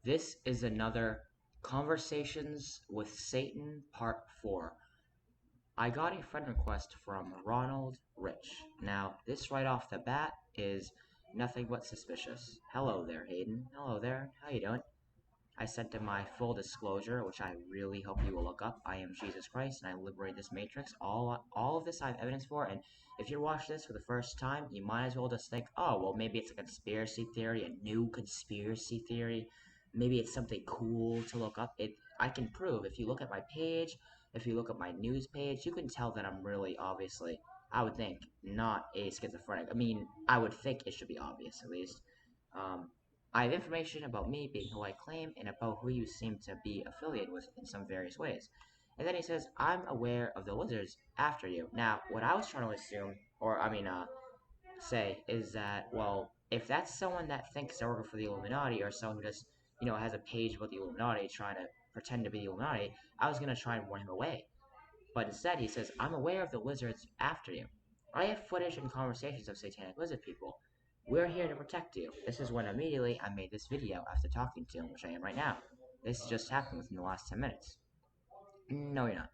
This is another Conversations with Satan Part 4. I got a friend request from Ronald Rich. Now, this right off the bat is nothing but suspicious. Hello there, Hayden. Hello there. How you doing? I sent him my full disclosure, which I really hope you will look up. I am Jesus Christ, and I liberate this matrix. All of this I have evidence for, and if you're watching this for the first time, you might as well just think, oh, well, maybe it's a conspiracy theory, a new conspiracy theory. Maybe it's something cool to look up. I can prove, if you look at my page, if you look at my news page, you can tell that I'm really, obviously, I would think, not a schizophrenic. I mean, I would think it should be obvious, at least. I have information about me being who I claim and about who you seem to be affiliated with in some various ways. And then he says, I'm aware of the lizards after you. Now, what I was trying to assume, say, is that, well, if that's someone that thinks they're working for the Illuminati, or someone who just, has a page about the Illuminati trying to pretend to be the Illuminati, I was going to try and warn him away. But instead, he says, I'm aware of the lizards after you. I have footage and conversations of satanic lizard people. We're here to protect you. This is when immediately I made this video after talking to him, which I am right now. This just happened within the last 10 minutes. No, you're not.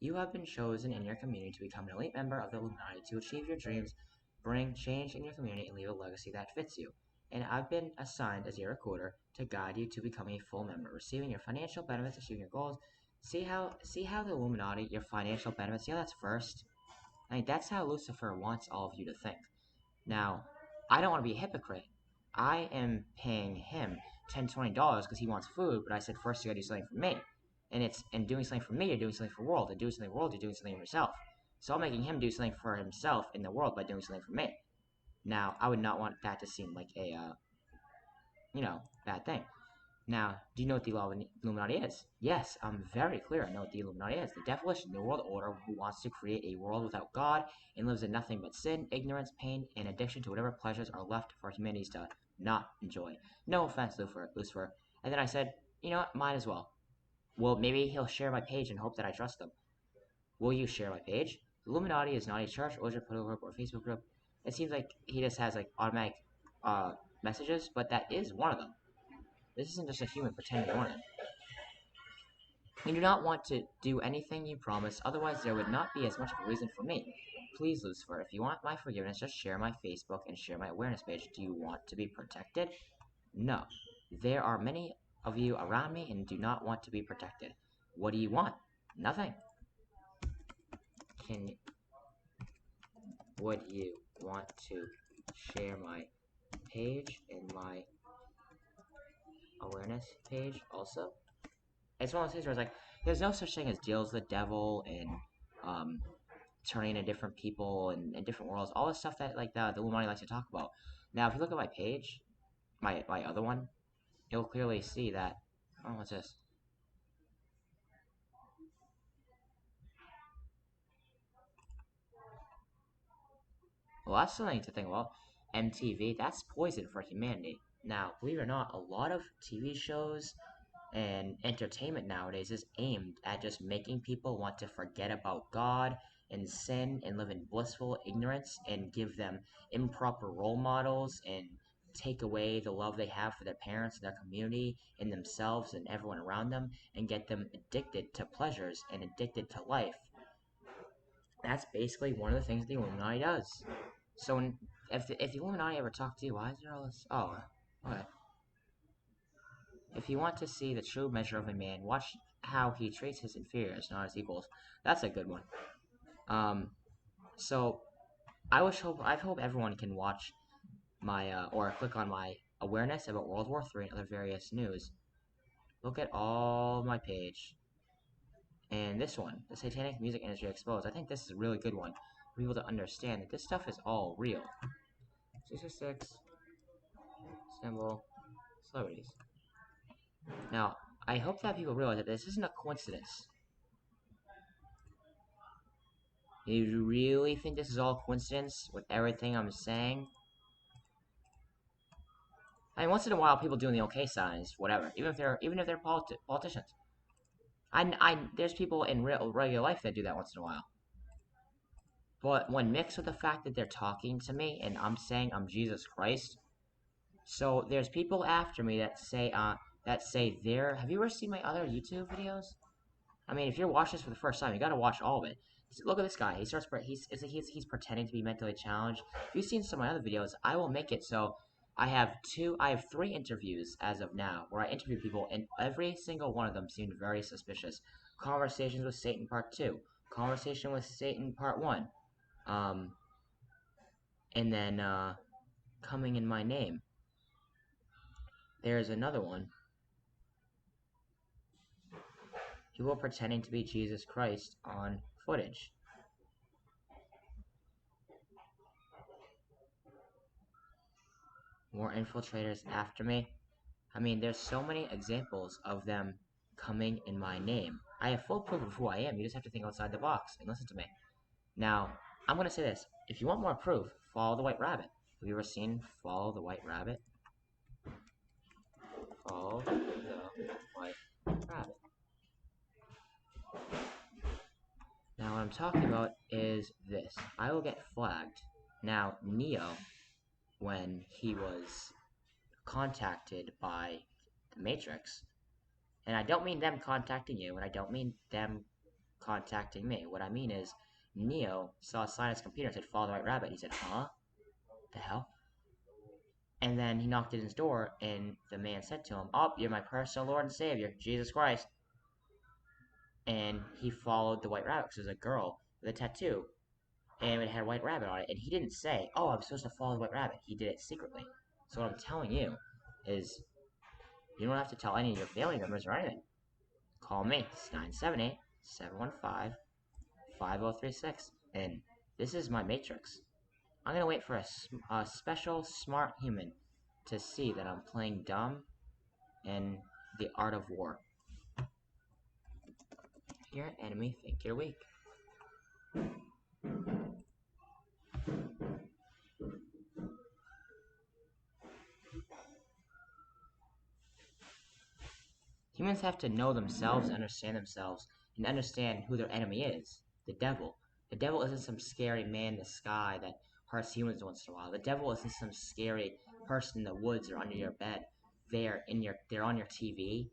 You have been chosen in your community to become an elite member of the Illuminati to achieve your dreams, bring change in your community, and leave a legacy that fits you. And I've been assigned as your recruiter to guide you to becoming a full member, receiving your financial benefits, achieving your goals. See how the Illuminati, your financial benefits, see how that's first? I mean, that's how Lucifer wants all of you to think. Now, I don't want to be a hypocrite. I am paying him $10, $20 because he wants food, but I said first you gotta do something for me. And doing something for me, you're doing something for the world. And doing something for the world, you're doing something for yourself. So I'm making him do something for himself in the world by doing something for me. Now, I would not want that to seem like a, bad thing. Now, do you know what the Illuminati is? Yes, I'm very clear. I know what the Illuminati is. The devilish New World Order who wants to create a world without God and lives in nothing but sin, ignorance, pain, and addiction to whatever pleasures are left for humanities to not enjoy. No offense, Lucifer. And then I said, you know what, might as well. Well, maybe he'll share my page and hope that I trust him. Will you share my page? The Illuminati is not a church, or political group, or Facebook group. It seems like he just has like automatic messages, but that is one of them. This isn't just a human pretending to be one of them. You do not want to do anything you promise, otherwise there would not be as much of a reason for me. Please, Lucifer, if you want my forgiveness, just share my Facebook and share my awareness page. Do you want to be protected? No. There are many of you around me and do not want to be protected. What do you want? Nothing. Would you want to share my page and my awareness page also? It's one of those things where it's like, there's no such thing as deals with the devil and turning into different people and different worlds. All the stuff that like the Illuminati likes to talk about. Now, if you look at my page, my other one, you'll clearly see that. Oh, what's this? Well, that's something to think about. MTV, that's poison for humanity. Now, believe it or not, a lot of TV shows and entertainment nowadays is aimed at just making people want to forget about God and sin and live in blissful ignorance and give them improper role models and take away the love they have for their parents, their community, and themselves and everyone around them and get them addicted to pleasures and addicted to life. That's basically one of the things the Illuminati does. So if the Illuminati ever talk to you, why is there all this? Oh, okay. If you want to see the true measure of a man, watch how he treats his inferiors, not his equals. That's a good one. So I hope everyone can watch my or click on my awareness about World War III and other various news. Look at all my page. And this one, the Satanic Music Industry Exposed. I think this is a really good one for people to understand that this stuff is all real. 666 symbol celebrities. Now, I hope that people realize that this isn't a coincidence. You really think this is all coincidence with everything I'm saying? I mean, once in a while, people doing the okay signs, whatever. Even if they're politicians. There's people in regular life that do that once in a while. But when mixed with the fact that they're talking to me and I'm saying I'm Jesus Christ, so there's people after me that say that say there. Have you ever seen my other YouTube videos? I mean, if you're watching this for the first time, you gotta watch all of it. Look at this guy. He starts. He's pretending to be mentally challenged. If you've seen some of my other videos, I will make it so I have 3 interviews as of now, where I interview people, and every single one of them seemed very suspicious. Conversations with Satan Part 2, Conversation with Satan Part 1, and then Coming in My Name. There's another one. People pretending to be Jesus Christ on footage. More infiltrators after me. I mean, there's so many examples of them coming in my name. I have full proof of who I am. You just have to think outside the box and listen to me. Now, I'm going to say this. If you want more proof, follow the White Rabbit. Have you ever seen Follow the White Rabbit? Follow the White Rabbit. Now, what I'm talking about is this. I will get flagged. Now, Neo, when he was contacted by the Matrix, and I don't mean them contacting you, and I don't mean them contacting me. What I mean is, Neo saw a sign on his computer and said, "Follow the White Rabbit." He said, "Huh? The hell?" And then he knocked at his door, and the man said to him, "Oh, you're my personal Lord and Savior, Jesus Christ." And he followed the White Rabbit, because it was a girl with a tattoo, and it had a White Rabbit on it. And he didn't say, "Oh, I'm supposed to follow the White Rabbit." He did it secretly. So what I'm telling you is, you don't have to tell any of your family members or anything. Call me. It's 978-715-5036. And this is my Matrix. I'm going to wait for a special smart human to see that I'm playing dumb in the art of war. Your enemy think you're weak. Humans have to know themselves, understand themselves, and understand who their enemy is. The devil. The devil isn't some scary man in the sky that hurts humans once in a while. The devil isn't some scary person in the woods or under your bed. They're on your TV.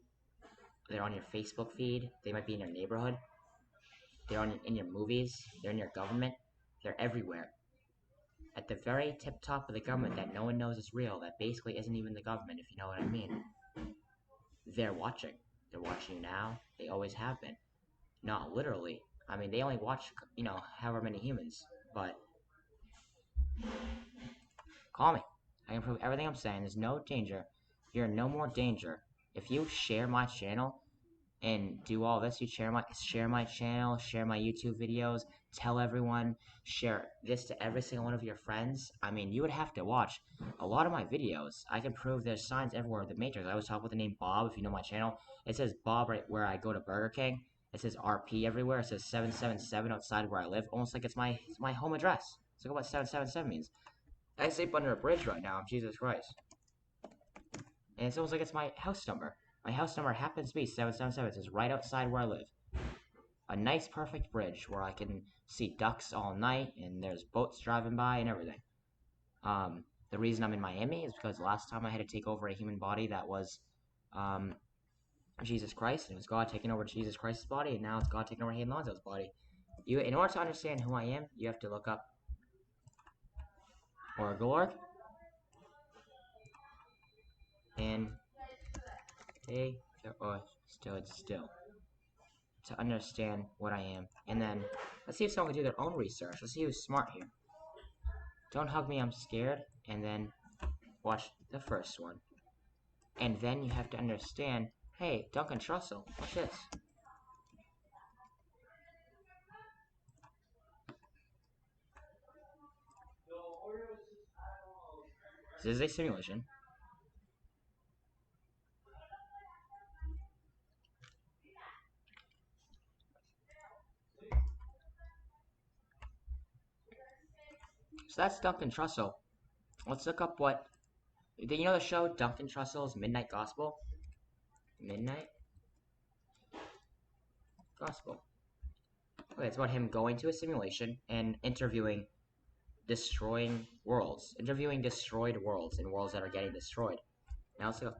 They're on your Facebook feed. They might be in your neighborhood. They're in your movies. They're in your government. They're everywhere. At the very tip top of the government that no one knows is real, that basically isn't even the government, if you know what I mean. They're watching. They're watching you now. They always have been. Not literally. I mean, they only watch, however many humans. But call me. I can prove everything I'm saying. There's no danger. You're in no more danger. If you share my channel and do all this, you share my channel, share my YouTube videos, tell everyone, share this to every single one of your friends. I mean, you would have to watch a lot of my videos. I can prove there's signs everywhere of the Matrix. I always talk about the name Bob. If you know my channel, it says Bob right where I go to Burger King. It says RP everywhere. It says 777 outside where I live, almost like it's my home address. So look what 777 means. I sleep under a bridge right now. Jesus Christ. And it's almost like it's my house number. My house number happens to be 777. It says right outside where I live. A nice, perfect bridge where I can see ducks all night, and there's boats driving by and everything. The reason I'm in Miami is because last time I had to take over a human body that was Jesus Christ, and it was God taking over Jesus Christ's body, and now it's God taking over Hayden Lonzo's body. In order to understand who I am, you have to look up Org and hey, stood still to understand what I am. And then let's see if someone can do their own research. Let's see who's smart here. Don't hug me, I'm scared. And then watch the first one. And then you have to understand, hey, Duncan Trussell, watch this. This is a simulation. So that's Duncan Trussell. Let's look up what... Do you know the show Duncan Trussell's Midnight Gospel? Midnight Gospel. Okay, it's about him going to a simulation and interviewing destroying worlds. Interviewing destroyed worlds and worlds that are getting destroyed. Now let's go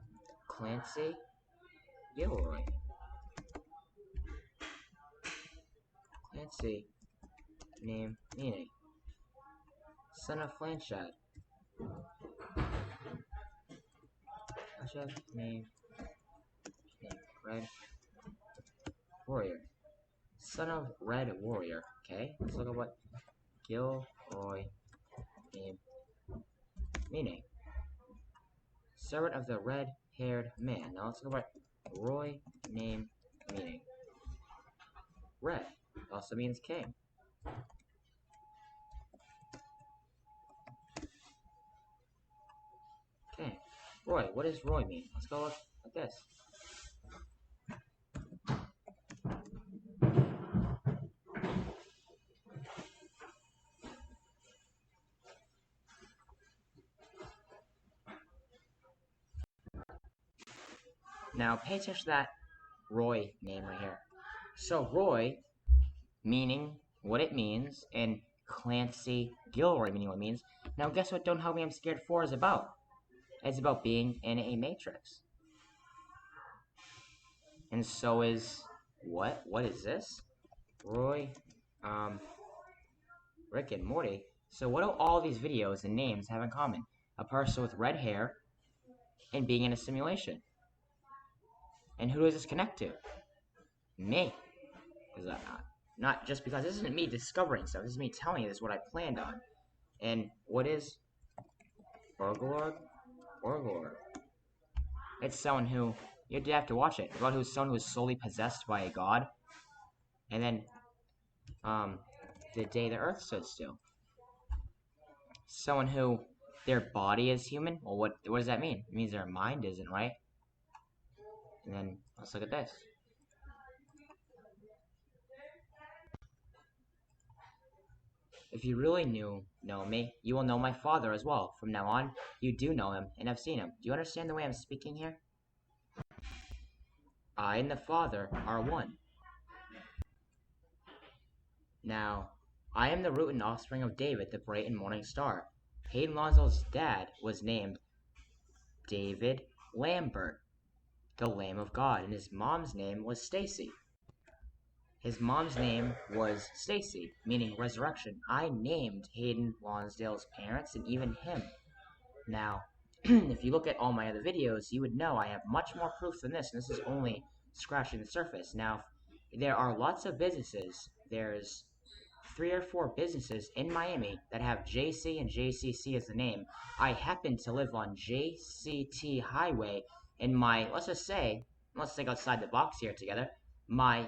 Clancy Gilroy. Clancy. Name, meaning. Son of Flanshad. Name, Red Warrior. Son of Red Warrior. Okay, let's look at what Gilroy name, meaning. Servant of the red-haired man. Now let's look at what Roy name, meaning. Red also means king. Okay. Roy, what does Roy mean? Let's go look at this. Now pay attention to that Roy name right here. So Roy meaning what it means, and Clancy Gilroy meaning what it means. Now guess what Don't Help Me I'm Scared 4 is about? It's about being in a matrix. And so is what? What is this? Roy, Rick and Morty. So what do all these videos and names have in common? A person with red hair and being in a simulation. And who does this connect to? Me. Is that not just because this isn't me discovering stuff, this is me telling you this is what I planned on. And what is Burglar? It's someone who you have to watch it. About who's someone who is solely possessed by a god. And then the day the earth stood still. Someone who their body is human. Well, what does that mean? It means their mind isn't, right? And then let's look at this. If you really know me, you will know my Father as well. From now on, you do know him and have seen him. Do you understand the way I'm speaking here? I and the Father are one. Now, I am the root and offspring of David, the bright and morning star. Hayden Lonzo's dad was named David Lambert, the Lamb of God, and his mom's name was Stacy. His mom's name was Stacy, meaning resurrection. I named Hayden Lonsdale's parents and even him. Now, if you look at all my other videos, you would know I have much more proof than this, and this is only scratching the surface. Now, there are lots of businesses. There's 3 or 4 businesses in Miami that have JC and JCC as the name. I happen to live on JCT Highway, and let's think outside the box here together, my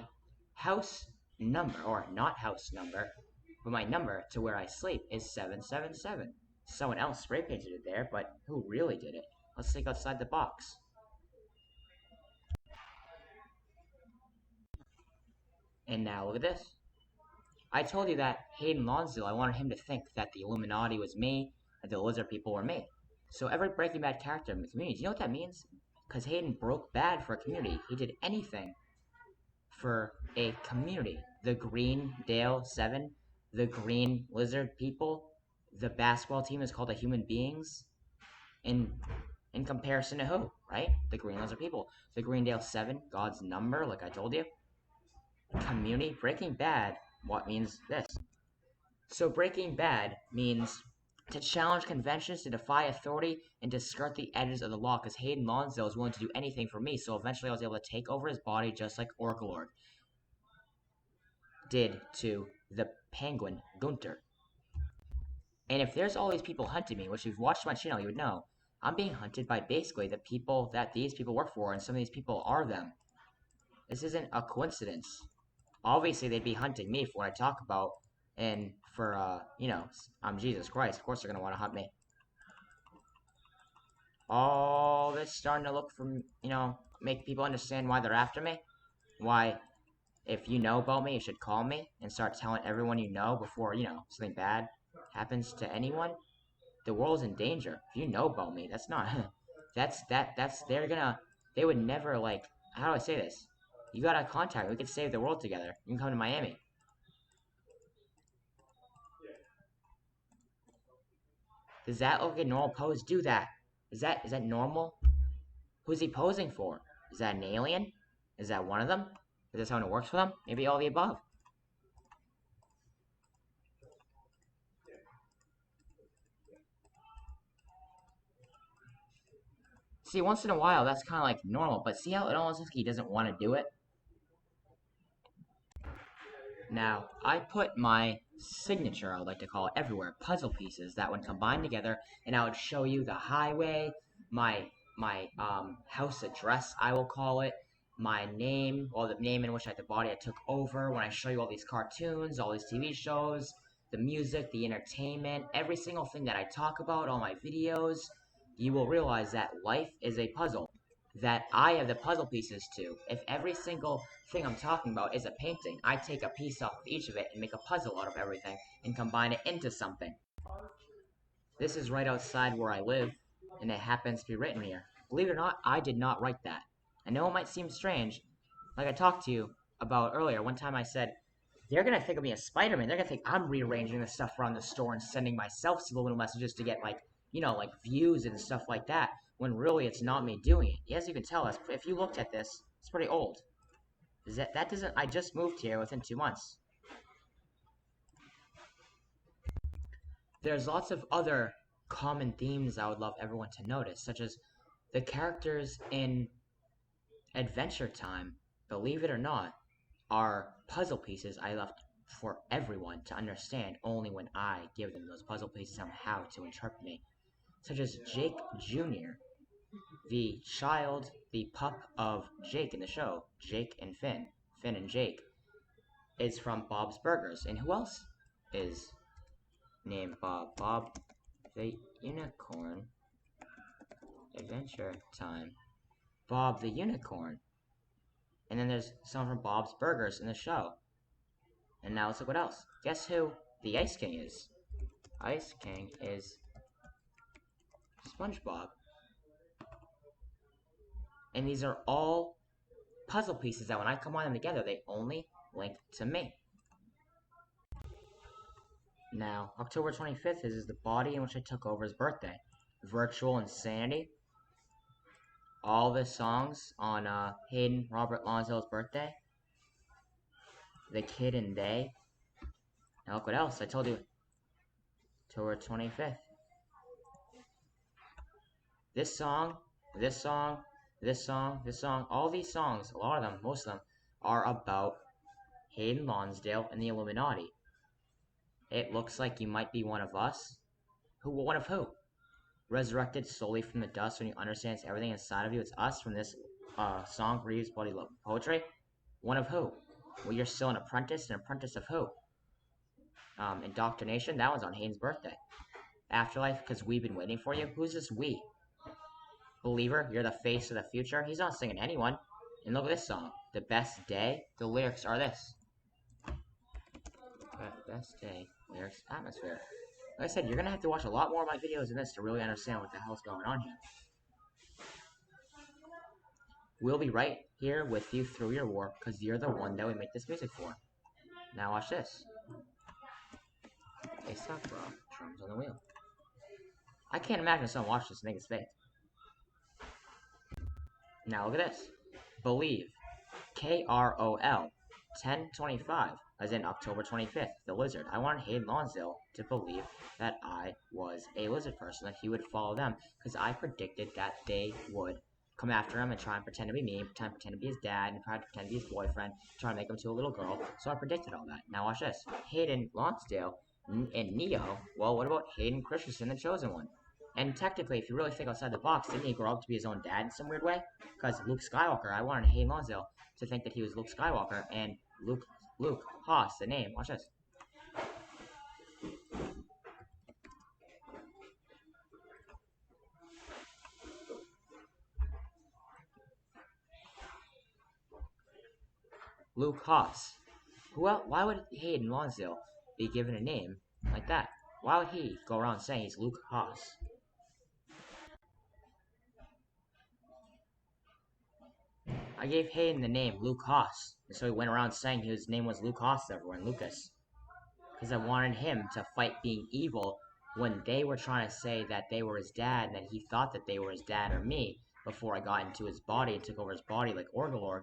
house number, or not house number, but my number to where I sleep is 777. Someone else spray painted it there, but who really did it? Let's think outside the box. And now look at this. I told you that Hayden Lonsdale, I wanted him to think that the Illuminati was me, and the lizard people were me. So every Breaking Bad character in the community, do you know what that means? Because Hayden broke bad for a community. He did anything for a community. The Greendale 7, the Green Lizard people, the basketball team is called the Human Beings. In comparison to who, right? The Green Lizard people. The Greendale 7, God's number, like I told you. Community. Breaking Bad, what means this? So Breaking Bad means to challenge conventions, to defy authority, and to skirt the edges of the law, because Hayden Lonsdale was willing to do anything for me, so eventually I was able to take over his body just like Orglord did to the Penguin Gunter. And if there's all these people hunting me, which if you've watched my channel, you would know, I'm being hunted by basically the people that these people work for, and some of these people are them. This isn't a coincidence. Obviously, they'd be hunting me for what I talk about, and for, I'm Jesus Christ. Of course they're going to want to hunt me. All this starting to look from, make people understand why they're after me. Why, if you know about me, you should call me and start telling everyone you know before, something bad happens to anyone. The world's in danger. If you know about me, that's not, they would never, how do I say this? You gotta contact me. We could save the world together. You can come to Miami. Does that look like a normal pose? Do that. Is that normal? Who's he posing for? Is that an alien? Is that one of them? Is this how it works for them? Maybe all the above. See, once in a while, that's kind of like normal, but see how it almost looks like he doesn't want to do it? Now, I put my signature, I would like to call it, everywhere. Puzzle pieces that when combined together, and I would show you the highway, my house address, I will call it, my name, or the name in which the body I took over, when I show you all these cartoons, all these TV shows, the music, the entertainment, every single thing that I talk about, all my videos, you will realize that life is a puzzle that I have the puzzle pieces to. If every single thing I'm talking about is a painting, I take a piece off of each of it and make a puzzle out of everything and combine it into something. This is right outside where I live, and it happens to be written here. Believe it or not, I did not write that. I know it might seem strange. Like I talked to you about earlier, one time I said, they're gonna think of me as Spiderman. They're gonna think I'm rearranging the stuff around the store and sending myself subliminal messages to get like views and stuff like that. When really it's not me doing it. As you can tell, if you looked at this, it's pretty old. That doesn't? I just moved here within 2 months. There's lots of other common themes I would love everyone to notice, such as the characters in Adventure Time, believe it or not, are puzzle pieces I left for everyone to understand only when I give them those puzzle pieces on how to interpret me. Such as Jake Jr., the child, the pup of Jake in the show, Jake and Finn and Jake, is from Bob's Burgers. And who else is named Bob? Bob the Unicorn. Adventure Time. Bob the Unicorn. And then there's someone from Bob's Burgers in the show. And now let's look what else. Guess who the Ice King is? Ice King is SpongeBob. And these are all puzzle pieces that when I combine them together, they only link to me. Now, October 25th is the body in which I took over his birthday. Virtual Insanity. All the songs on Hayden Robert Lonsdale's birthday. The Kid and They. Now look what else. I told you. October 25th. This song, this song, this song, this song, all these songs, a lot of them, most of them, are about Hayden Lonsdale and the Illuminati. It looks like you might be one of us. One of who? Resurrected solely from the dust when you understand everything inside of you. It's us from this song, Reeves Bloody Love Poetry. One of who? Well, you're still an apprentice of who? Indoctrination, that one's on Hayden's birthday. Afterlife, because we've been waiting for you. Who's this we? Believer, you're the face of the future. He's not singing anyone. And look at this song, The Best Day. The lyrics are this. Best Day, lyrics, atmosphere. Like I said, you're going to have to watch a lot more of my videos than this to really understand what the hell's going on here. We'll be right here with you through your war, because you're the one that we make this music for. Now watch this. Hey, stop, bro. Drums on the wheel. I can't imagine someone watch this and think it's fake. Now look at this. Believe. KROL. 10/25, as in October 25th, the lizard. I wanted Hayden Lonsdale to believe that I was a lizard person, that he would follow them, because I predicted that they would come after him and try and pretend to be me, try and pretend to be his dad, and try to pretend to be his boyfriend, try and make him to a little girl. So I predicted all that. Now watch this. Hayden Lonsdale and Neo. Well, what about Hayden Christensen, the chosen one? And technically, if you really think outside the box, didn't he grow up to be his own dad in some weird way? Because Luke Skywalker, I wanted Hayden Lonsdale to think that he was Luke Skywalker, and Luke Haas, the name. Watch this. Luke Haas. Why would Hayden Lonsdale be given a name like that? Why would he go around saying he's Luke Haas? I gave Hayden the name Luke Haas, and so he went around saying his name was Luke Haas everywhere, and Lucas. Because I wanted him to fight being evil when they were trying to say that they were his dad, and that he thought that they were his dad or me. before I got into his body and took over his body like Orgolorg.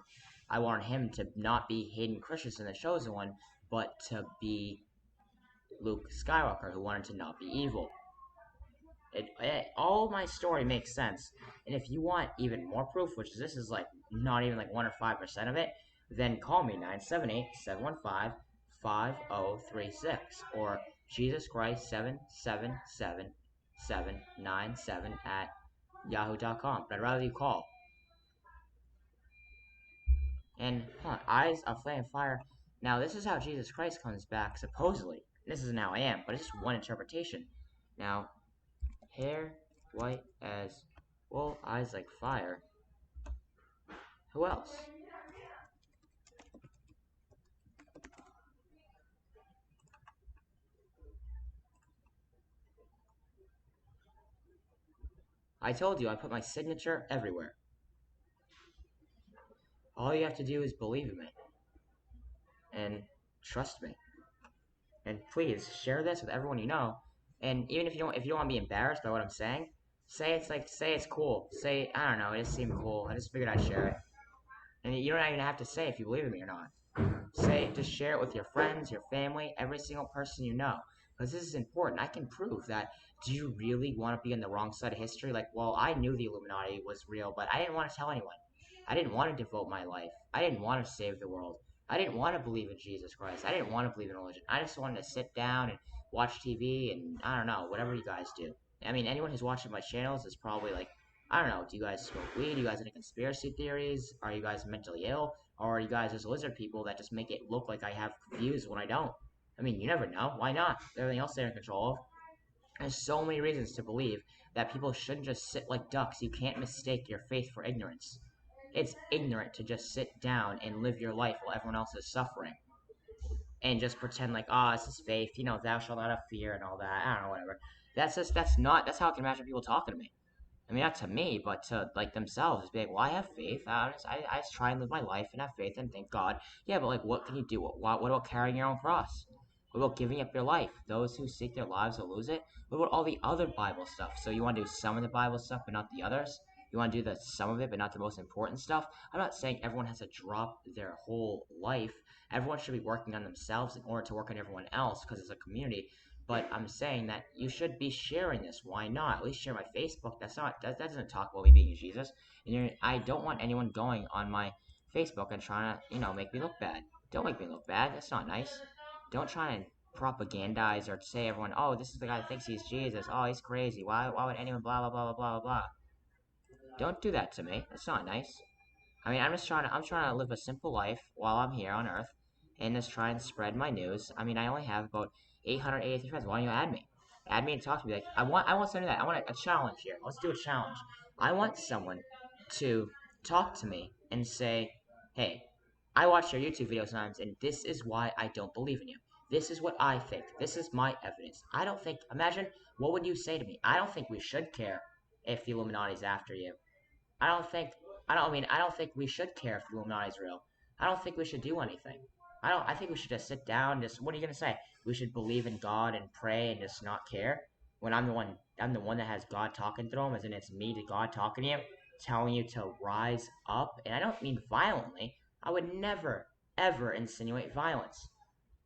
I wanted him to not be Hayden Christensen, the Chosen One, but to be Luke Skywalker, who wanted to not be evil. All my story makes sense. And if you want even more proof, which this is like not even like 1 or 5% of it, then call me 978-715-5036 or Jesus Christ 777797 at yahoo.com. But I'd rather you call. And eyes of flame fire. Now this is how Jesus Christ comes back supposedly. This isn't how I am, but it's just one interpretation. Now, hair white as wool, eyes like fire. Who else? I told you I put my signature everywhere. All you have to do is believe in me and trust me. And please share this with everyone you know. And even if you don't want to be embarrassed by what I'm saying, say it's cool. Say I don't know, it just seemed cool. I just figured I'd share it. And you don't even have to say if you believe in me or not. Just share it with your friends, your family, every single person you know. Because this is important. I can prove that. Do you really want to be on the wrong side of history? Like, well, I knew the Illuminati was real, but I didn't want to tell anyone. I didn't want to devote my life. I didn't want to save the world. I didn't want to believe in Jesus Christ. I didn't want to believe in religion. I just wanted to sit down and watch TV and, I don't know, whatever you guys do. I mean, anyone who's watching my channels is probably like, I don't know, do you guys smoke weed? Do you guys into conspiracy theories? Are you guys mentally ill? Or are you guys just lizard people that just make it look like I have views when I don't? I mean, you never know. Why not? Everything else they're in control of. There's so many reasons to believe that people shouldn't just sit like ducks. You can't mistake your faith for ignorance. It's ignorant to just sit down and live your life while everyone else is suffering. And just pretend like, oh, this is faith, thou shalt not have fear and all that. I don't know, whatever. That's how I can imagine people talking to me. I mean, not to me, but to like themselves. Be like, well, I have faith. I just try and live my life and have faith and thank God. Yeah, but like, what can you do? What about carrying your own cross? What about giving up your life? Those who seek their lives will lose it. What about all the other Bible stuff? So you want to do some of the Bible stuff, but not the others? You want to do some of it, but not the most important stuff? I'm not saying everyone has to drop their whole life. Everyone should be working on themselves in order to work on everyone else because it's a community. But I'm saying that you should be sharing this. Why not? At least share my Facebook. That doesn't talk about me being Jesus. And I don't want anyone going on my Facebook and trying to make me look bad. Don't make me look bad. That's not nice. Don't try and propagandize or say everyone, oh, this is the guy that thinks he's Jesus. Oh, he's crazy. Why would anyone blah blah blah blah blah blah? Don't do that to me. That's not nice. I mean, I'm trying to live a simple life while I'm here on Earth, and just try and spread my news. I mean, I only have about 883 friends. Why don't you add me? Add me and talk to me. Like, I want someone to do that. I want a challenge here. Let's do a challenge. I want someone to talk to me and say, hey, I watch your YouTube videos sometimes, and this is why I don't believe in you. This is what I think. This is my evidence. I don't think. Imagine what would you say to me? I don't think we should care if the Illuminati's after you. I don't think I don't think we should care if the Illuminati's real. I don't think we should do anything. I think we should just sit down, what are you gonna say? We should believe in God and pray and just not care? When I'm the one that has God talking through him, as in it's me to God talking to you, telling you to rise up, and I don't mean violently. I would never, ever insinuate violence.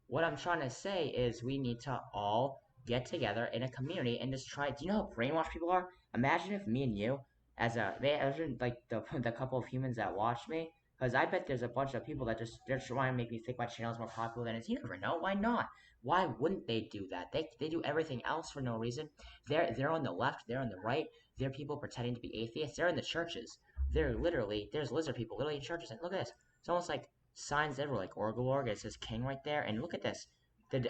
What I'm trying to say is we need to all get together in a community and just try. Do you know how brainwashed people are? Imagine if me and you, imagine like the couple of humans that watch me, because I bet there's a bunch of people that they're trying to make me think my channel's more popular than it is. You never know. Why not? Why wouldn't they do that? They do everything else for no reason. They're on the left. They're on the right. They're people pretending to be atheists. They're in the churches. There's lizard people literally in churches. And look at this. It's almost like signs everywhere, like Orgolorg. It says King right there. And look at this.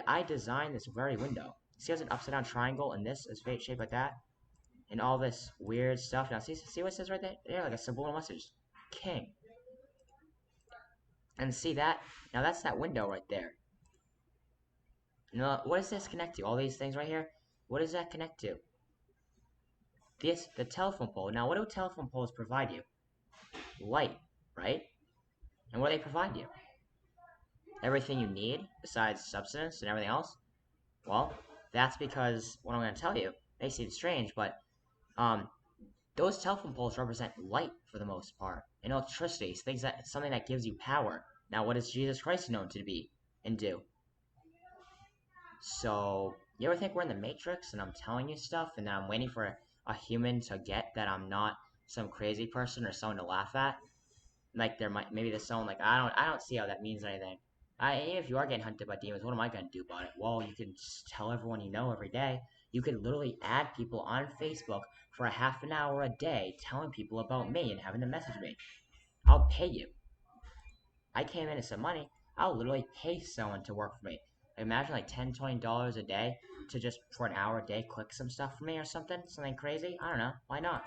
I designed this very window. See, there's an upside down triangle, and this is shaped like that, and all this weird stuff. Now, see what it says right there? There, like a subliminal message, King. And see that? Now that's that window right there. Now, what does this connect to? All these things right here. What does that connect to? The telephone pole. Now, what do telephone poles provide you? Light, right? And what do they provide you? Everything you need besides substance and everything else? Well, that's because what I'm going to tell you may seem strange, but those telephone poles represent light for the most part, and electricity, something that gives you power. Now, what is Jesus Christ known to be and do? So, you ever think we're in the Matrix and I'm telling you stuff and then I'm waiting for a human to get that I'm not some crazy person or someone to laugh at? Like maybe there's someone like I don't see how that means anything. If you are getting hunted by demons, what am I gonna do about it? Well, you can just tell everyone you know every day. You can literally add people on Facebook for a half an hour a day, telling people about me and having them message me. I'll pay you. I came into some money. I'll literally pay someone to work for me. Imagine like $10, $20 a day to just for an hour a day click some stuff for me or something crazy. I don't know. Why not?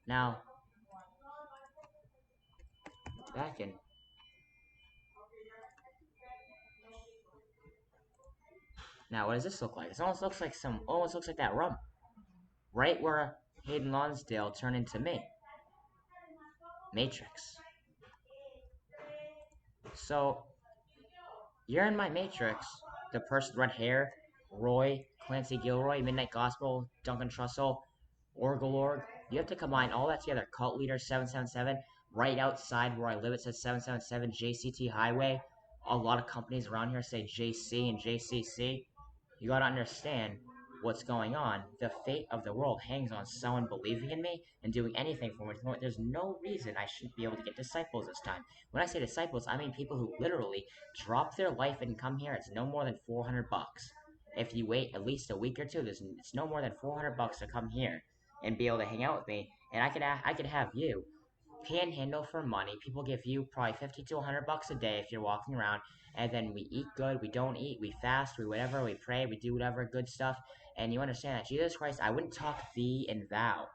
Now, back in. Now, what does this look like? This almost looks like that rum. Right where Hayden Lonsdale turned into me. Matrix. So, you're in my Matrix. The person, red hair, Roy, Clancy Gilroy, Midnight Gospel, Duncan Trussell, Org. You have to combine all that together. Cult Leader 777, right outside where I live, it says 777 JCT Highway. A lot of companies around here say JC and JCC. You gotta understand what's going on. The fate of the world hangs on someone believing in me and doing anything for me. There's no reason I shouldn't be able to get disciples this time. When I say disciples, I mean people who literally drop their life and come here. It's no more than $400. If you wait at least a week or two, it's no more than $400 to come here and be able to hang out with me. And I could have you panhandle for money. People give you probably 50 to $100 a day if you're walking around, and then we eat good, we don't eat, we fast, we whatever, we pray, we do whatever good stuff. And you understand that Jesus Christ, I wouldn't talk thee and thou.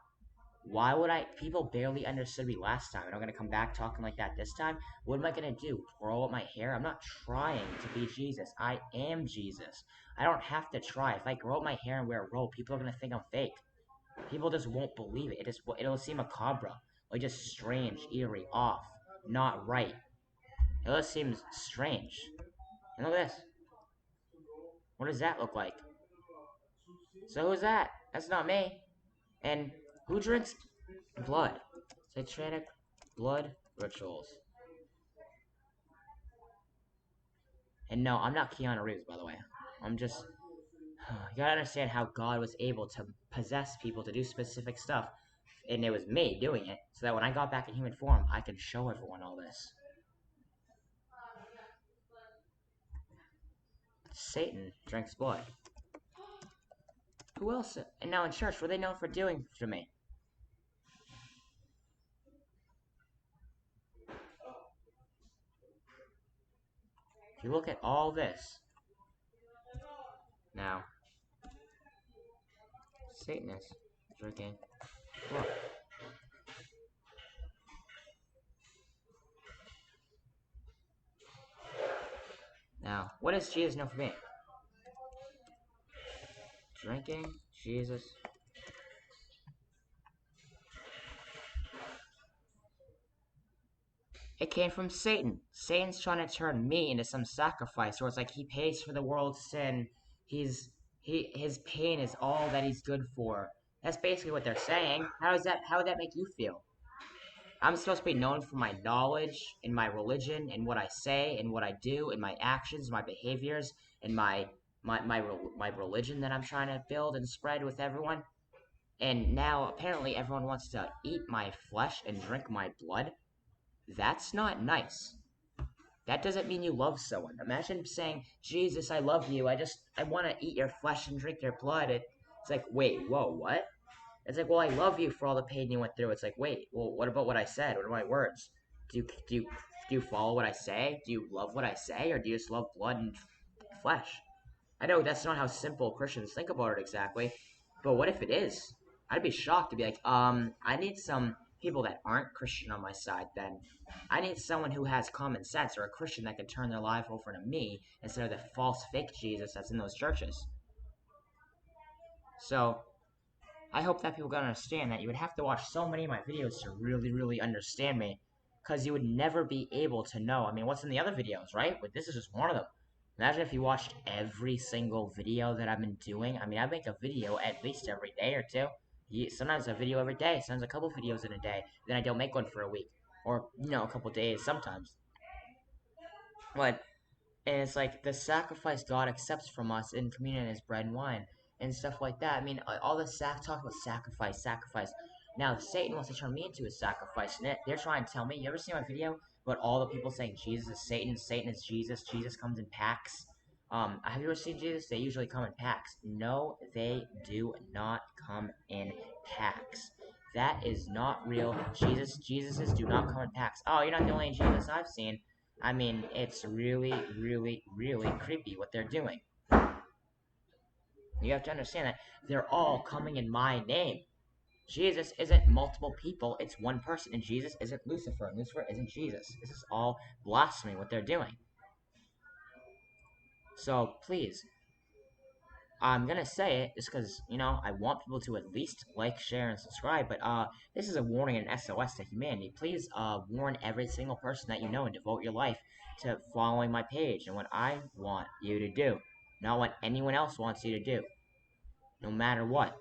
Why would I? People barely understood me last time, and I'm gonna come back talking like that this time. What am I gonna do? Grow up my hair? I'm not trying to be Jesus. I am Jesus. I don't have to try. If I grow up my hair and wear a robe, people are gonna think I'm fake. People just won't believe it. It'll seem macabre, like just strange, eerie, off, not right. It just seems strange. And look at this. What does that look like? So who's that? That's not me. And who drinks blood? Satanic blood rituals. And no, I'm not Keanu Reeves, by the way. I'm just. You gotta understand how God was able to possess people to do specific stuff. And it was me doing it, so that when I got back in human form, I could show everyone all this. Satan drinks blood. Who else? And now in church, what are they known for doing to me? If you look at all this, now, Satan is drinking blood. Now, what does Jesus know for me? Drinking Jesus. It came from Satan. Satan's trying to turn me into some sacrifice, where it's like he pays for the world's sin. His pain is all that he's good for. That's basically what they're saying. How would that make you feel? I'm supposed to be known for my knowledge and my religion and what I say and what I do and my actions, my behaviors, and my religion that I'm trying to build and spread with everyone. And now apparently everyone wants to eat my flesh and drink my blood. That's not nice. That doesn't mean you love someone. Imagine saying, Jesus, I love you. I want to eat your flesh and drink your blood. It's like, wait, whoa, what? It's like, well, I love you for all the pain you went through. It's like, wait, well, what about what I said? What are my words? Do you follow what I say? Do you love what I say, or do you just love blood and flesh? I know that's not how simple Christians think about it exactly, but what if it is? I'd be shocked to be like, I need some people that aren't Christian on my side then. I need someone who has common sense or a Christian that can turn their life over to me instead of the false fake Jesus that's in those churches. So, I hope that people can understand that you would have to watch so many of my videos to really, really understand me. Because you would never be able to know. I mean, what's in the other videos, right? But this is just one of them. Imagine if you watched every single video that I've been doing. I mean, I make a video at least every day or two. sometimes a video every day, sometimes a couple videos in a day. Then I don't make one for a week, or a couple days sometimes. But and it's like the sacrifice God accepts from us in communion is bread and wine and stuff like that. I mean, all the talk about sacrifice, sacrifice. Now, Satan wants to turn me into a sacrifice, and they're trying to tell me. You ever see my video about all the people saying Jesus is Satan, Satan is Jesus, Jesus comes in packs? Have you ever seen Jesus? They usually come in packs. No, they do not come in packs. That is not real. Jesuses do not come in packs. Oh, you're not the only Jesus I've seen. I mean, it's really, really, really creepy what they're doing. You have to understand that they're all coming in my name. Jesus isn't multiple people, it's one person, and Jesus isn't Lucifer, and Lucifer isn't Jesus. This is all blasphemy what they're doing. So, please, I'm gonna say it just because, I want people to at least like, share, and subscribe, but, this is a warning and SOS to humanity. Please, warn every single person that you know and devote your life to following my page and what I want you to do, not what anyone else wants you to do, no matter what.